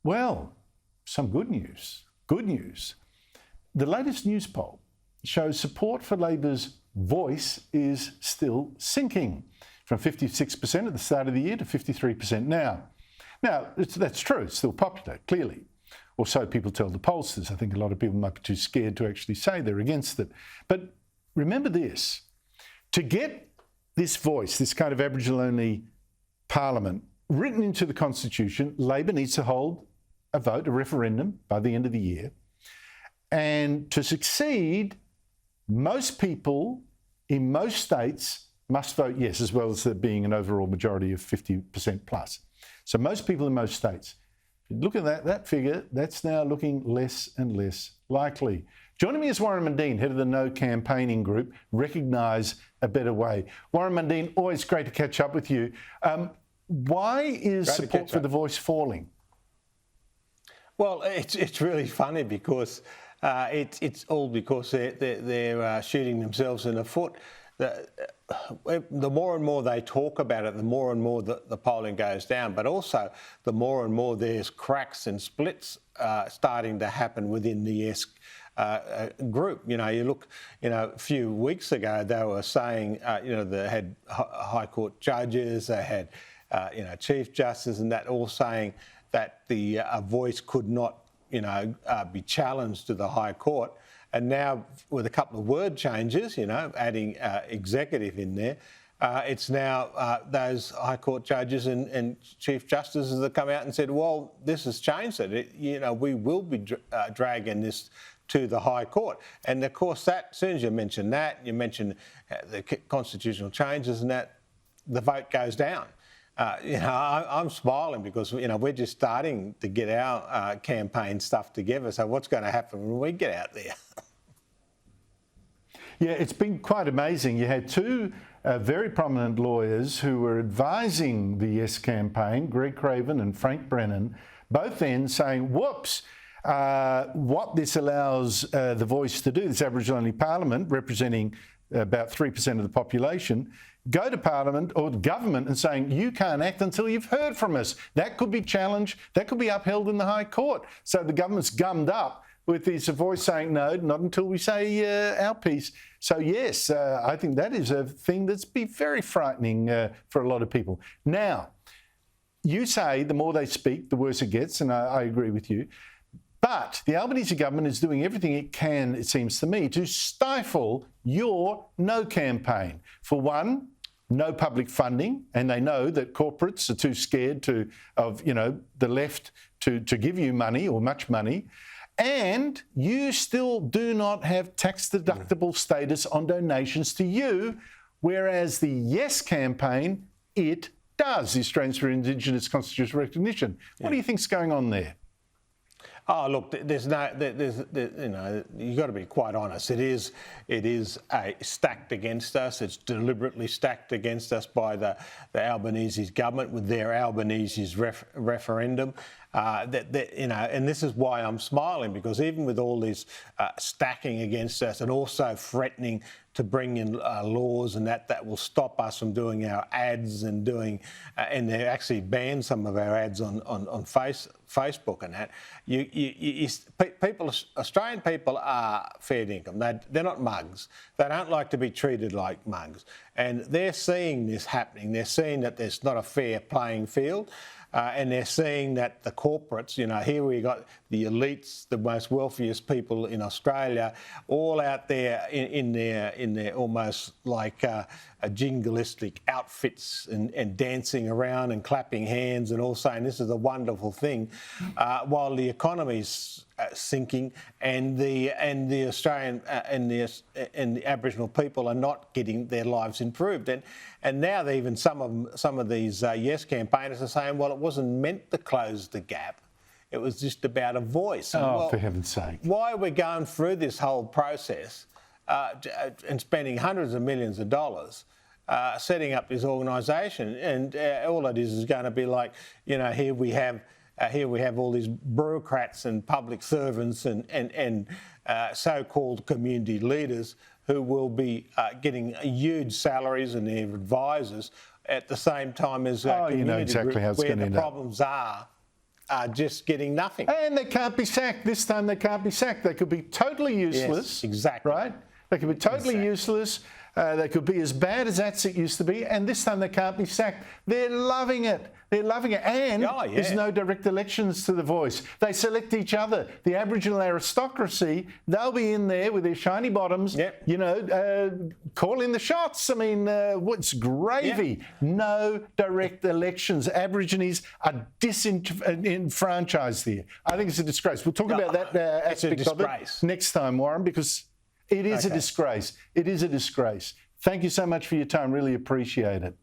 Well, some good news. Good news. The latest news poll shows support for Labor's voice is still sinking from 56% at the start of the year to 53% now. Now, that's true. It's still popular, clearly. Or so people tell the pollsters. I think a lot of people might be too scared to actually say they're against it. But remember this. To get this voice, this kind of Aboriginal-only parliament, written into the Constitution, Labor needs to hold a vote, a referendum, by the end of the year. And to succeed, most people in most states must vote yes, as well as there being an overall majority of 50% plus. So most people in most states. If you look at that figure, that's now looking less and less likely. Joining me is Warren Mundine, head of the No Campaigning Group, Recognise a Better Way. Warren Mundine, always great to catch up with you. Why is support for the voice falling? Well, it's really funny because it's all because they're shooting themselves in the foot. The more and more they talk about it, the more and more the polling goes down. But also, the more and more there's cracks and splits starting to happen within the Yes group. You know, you look, a few weeks ago they were saying, they had High Court judges, they had, Chief Justice, and that all saying that the voice could not, be challenged to the High Court. And now, with a couple of word changes, adding executive in there, it's now those High Court judges and Chief Justices that come out and said, well, this has changed it. We will be dragging this to the High Court. And of course, as soon as you mention that, you mention the constitutional changes and that, the vote goes down. I'm smiling because, we're just starting to get our campaign stuff together. So what's going to happen when we get out there? Yeah, it's been quite amazing. You had two very prominent lawyers who were advising the Yes campaign, Greg Craven and Frank Brennan, both then saying, whoops, what this allows the Voice to do, this Aboriginal-only parliament representing about 3% of the population, go to Parliament or government and saying, you can't act until you've heard from us. That could be challenged, that could be upheld in the High Court. So the government's gummed up with this Voice saying, no, not until we say our piece. So yes, I think that is a thing that's been very frightening for a lot of people. Now, you say the more they speak, the worse it gets, and I agree with you. But the Albanese government is doing everything it can, it seems to me, to stifle your No campaign. For one, no public funding, and they know that corporates are too scared of the left to give you money or much money. And you still do not have tax-deductible status on donations to you, whereas the Yes campaign, it does, the Australians for Indigenous Constitutional Recognition. What do you think's going on there? Oh, look, you've got to be quite honest. It is stacked against us. It's deliberately stacked against us by the Albanese government with their Albanese referendum. And this is why I'm smiling, because even with all this stacking against us and also threatening to bring in laws and that will stop us from doing our ads and and they actually banned some of our ads on Facebook and that. Australian people are fair income. They're not mugs. They don't like to be treated like mugs. And they're seeing this happening. They're seeing that there's not a fair playing field. And they're seeing that the corporates, here we got the elites, the most wealthiest people in Australia, all out there in their almost like jingoistic outfits and dancing around and clapping hands and all saying this is a wonderful thing, while the economy's sinking and the Australian and the Aboriginal people are not getting their lives improved. And now even some of these Yes campaigners are saying, well, it wasn't meant to close the gap. It was just about a voice. For heaven's sake. Why are we going through this whole process and spending hundreds of millions of dollars setting up this organisation? And all it is going to be like, here we have all these bureaucrats and public servants and so-called community leaders who will be getting huge salaries and their advisors at the same time as you know exactly how it's where going to the end up. problems are. are just getting nothing. And they can't be sacked. This time they can't be sacked. They could be totally useless. Yes, exactly. Right? They could be totally useless. They could be as bad as ATSIC used to be, and this time they can't be sacked. They're loving it. They're loving it. And there's no direct elections to the Voice. They select each other. The Aboriginal aristocracy, they'll be in there with their shiny bottoms, calling the shots. I mean, what's gravy? No direct elections. Aborigines are disenfranchised here. I think it's a disgrace. We'll talk about that aspect of it next time, Warren, because it is a disgrace. It is a disgrace. Thank you so much for your time. Really appreciate it.